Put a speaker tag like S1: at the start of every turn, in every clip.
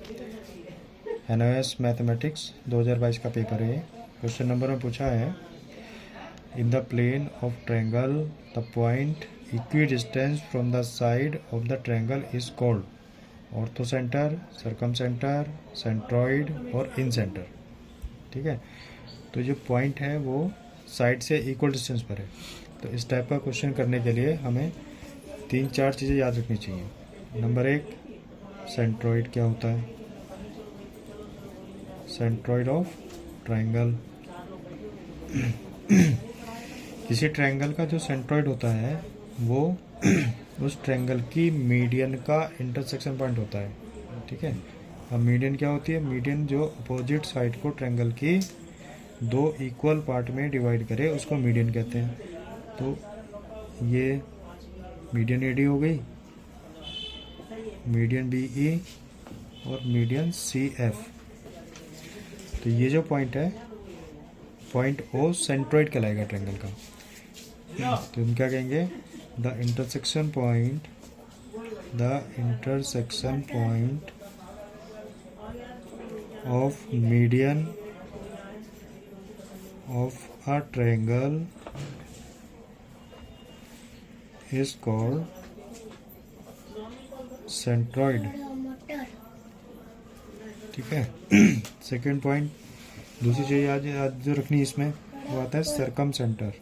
S1: NOS mathematics 2022 का paper है। Question number में पूछा है, in the plane of triangle the point equidistant from the side of the triangle is called orthocentre, circumcentre, centroid और इन centre. ठीक है, तो जो पॉइंट है वो साइड से इक्वल डिस्टेंस पर है। तो इस टाइप का क्वेश्चन करने के लिए हमें 3-4 चीज़ें याद रखनी चाहिए। नंबर 1, सेंट्रॉइड क्या होता है, सेंट्रॉइड ऑफ ट्रायंगल। किसी ट्रायंगल का जो सेंट्रॉइड होता है वो उस ट्रायंगल की मीडियन का इंटरसेक्शन पॉइंट होता है। ठीक है, अब मीडियन क्या होती है, मीडियन जो अपोजिट साइड को ट्रायंगल की 2 इक्वल पार्ट में डिवाइड करे उसको मीडियन कहते हैं। तो ये मीडियन AD हो गई, मीडियन BE और मीडियन CF। तो ये जो पॉइंट है, पॉइंट O सेंट्रॉइड कहलाएगा ट्रायंगल का। तो हम क्या कहेंगे, the intersection point of median of a triangle is called centroid. ठीक है। सेकेंड पॉइंट, दूसरी चीज़ आज जो रखनी है इसमें वो आता है सर्कम सेंटर।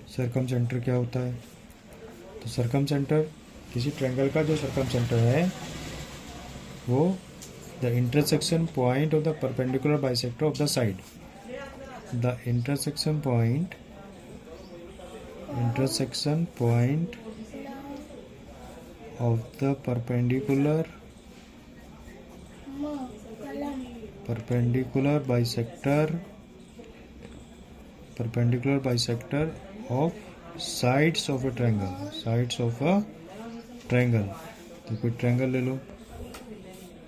S1: सर्कम सेंटर क्या होता है, तो सर्कम सेंटर किसी ट्रायंगल का जो सर्कम सेंटर है वो the intersection point of the perpendicular bisector of the side. The intersection point of the perpendicular bisector of sides of a triangle. तो कोई ट्रायंगल ले लो,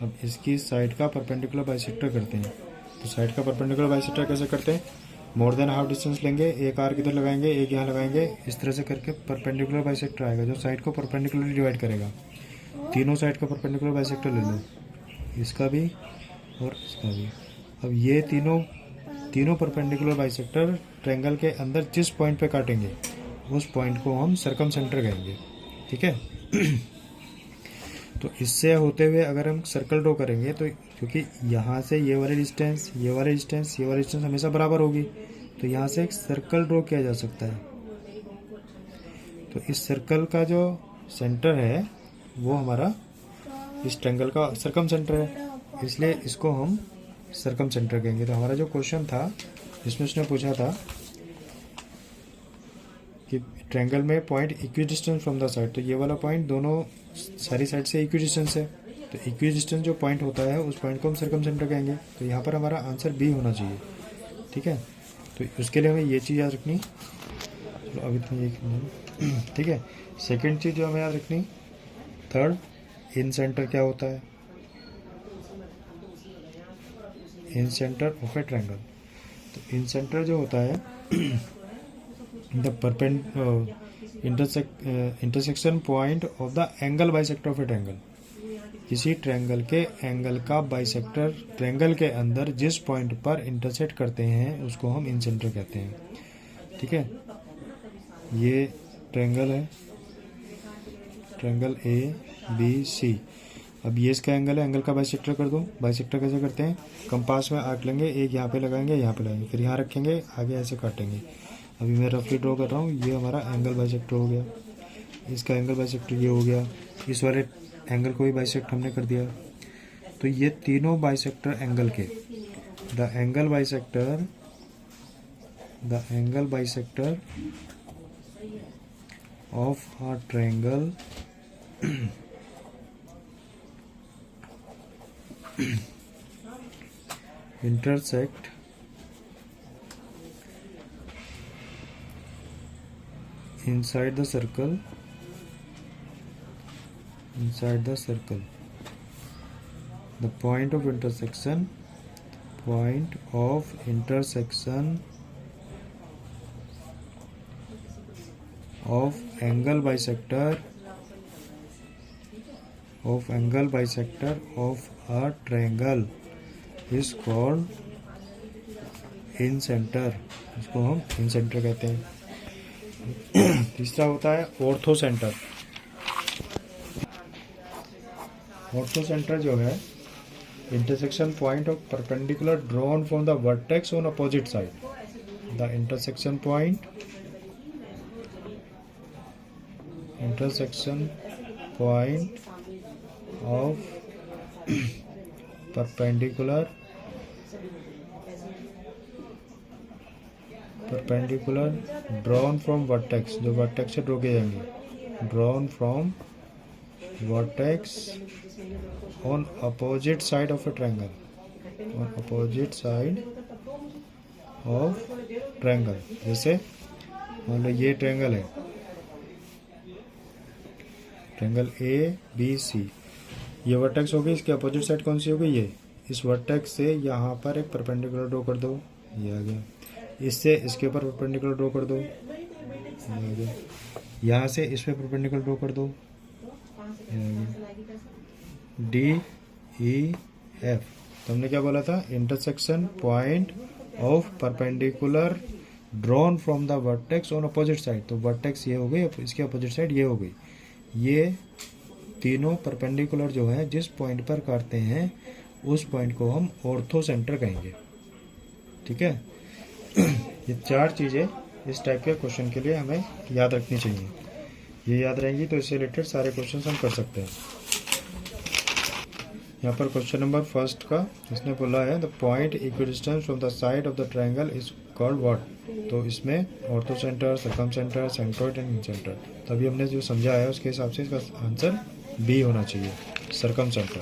S1: अब इसकी साइड का परपेंडिकुलर बाइसेक्टर करते हैं। तो साइड का परपेंडिकुलर बाइसेक्टर कैसे करते हैं, मोर देन हाफ डिस्टेंस लेंगे, एक आर्क इधर लगाएंगे, एक यहाँ लगाएंगे, इस तरह से करके परपेंडिकुलर बाइसेक्टर आएगा जो साइड को परपेंडिकुलरली डिवाइड करेगा। तीनों साइड का परपेंडिकुलर बाइसेक्टर ले लो, इसका भी और इसका भी। अब ये तीनों परपेंडिकुलर बाइसेक्टर ट्रायंगल के अंदर जिस पॉइंट पे काटेंगे उस पॉइंट को हम सर्कम सेंटर कहेंगे। ठीक है। तो इससे होते हुए अगर हम सर्कल ड्रॉ करेंगे तो क्योंकि यहाँ से ये वाली डिस्टेंस हमेशा बराबर होगी, तो यहाँ से एक सर्कल ड्रॉ किया जा सकता है। तो इस सर्कल का जो सेंटर है वो हमारा इस ट्रायंगल का सर्कम सेंटर है, इसलिए इसको हम सर्कम सेंटर कहेंगे। तो हमारा जो क्वेश्चन था इसमें उसने पूछा था कि ट्रायंगल में point equidistant from the side, तो ये वाला पॉइंट दोनों सारी साइड से इक्वी डिस्टेंस है। तो इक्वी डिस्टेंस जो पॉइंट होता है उस पॉइंट को हम सर्कम सेंटर कहेंगे। तो यहाँ पर हमारा आंसर B होना चाहिए। ठीक है, तो उसके लिए हमें ये चीज़ याद रखनी। चलो अभी तो ये ठीक है। सेकेंड चीज़ जो हमें याद रखनी, थर्ड, इन सेंटर क्या होता है, इन सेंटर ऑफ ए ट्रायंगल। तो इन सेंटर जो होता है the intersection point of the angle bisector of A triangle. किसी ट्रायंगल के एंगल का बाइसेक्टर ट्रायंगल के अंदर जिस पॉइंट पर इंटरसेक्ट करते हैं उसको हम इन सेंटर कहते हैं। ठीक है, ये ट्रायंगल है, ट्रायंगल ABC। अब ये इसका एंगल है, एंगल का बाइसेक्टर कर दो। बाइसेक्टर कैसे करते हैं, कंपास में आर्क लेंगे, एक यहाँ पे लगाएंगे, यहाँ पे लगाएंगे, फिर यहाँ रखेंगे, आगे ऐसे काटेंगे। अभी मैं रफली ड्रॉ कर रहा हूँ, ये हमारा एंगल बाइसेक्टर हो गया, इसका एंगल बाइसेक्टर ये हो गया, इस वाले एंगल को भी बाइसेक्ट हमने कर दिया। तो ये तीनों बाइसेक्टर एंगल के the angle bisector of a triangle intersect inside the circle the point of intersection of angle bisector of angle bisector of a triangle is called in centre, इसको हम इन सेंटर कहते हैं। तीसरा होता है ऑर्थो सेंटर। ऑर्थो सेंटर जो है intersection point of perpendicular drawn from the vertex on opposite side. The intersection point of perpendicular drawn from vertex, जो वर्टेक्स से ड्रॉ किए जाएंगे, drawn from vertex on opposite side of A triangle, on opposite side of triangle. जैसे मान लो ये triangle है, triangle A B C, ये vertex होगी, इसके अपोजिट साइड कौन सी होगी, ये। इस वर्टेक्स से यहाँ पर एक परपेंडिकुलर ड्रॉ कर दो, ये आ गया। इससे इसके ऊपर परपेंडिकुलर ड्रॉ कर दो, ये आ गया। यहाँ से इस पे परपेंडिकुलर ड्रॉ कर दो, ये आ गया। डी ई एफ, तो हमने क्या बोला था, intersection point of perpendicular drawn from the vertex on opposite side. तो वर्टेक्स ये हो गई, इसके अपोजिट साइड ये हो गई। ये तीनों परपेंडिकुलर जो है जिस पॉइंट पर काटते हैं उस पॉइंट को हम ऑर्थो सेंटर कहेंगे। ठीक है, ये चार चीज़ें इस टाइप के क्वेश्चन के लिए हमें याद रखनी चाहिए। ये याद रहेंगी तो इससे रिलेटेड सारे क्वेश्चन हम कर सकते हैं। यहाँ पर क्वेश्चन नंबर फर्स्ट का इसने बोला है the point equidistance from the side of the triangle is called what. तो इसमें ortho centre, circum centre, centroid and centre. तभी हमने जो समझा है उसके हिसाब से इसका आंसर बी होना चाहिए, सर्कम सेंटर।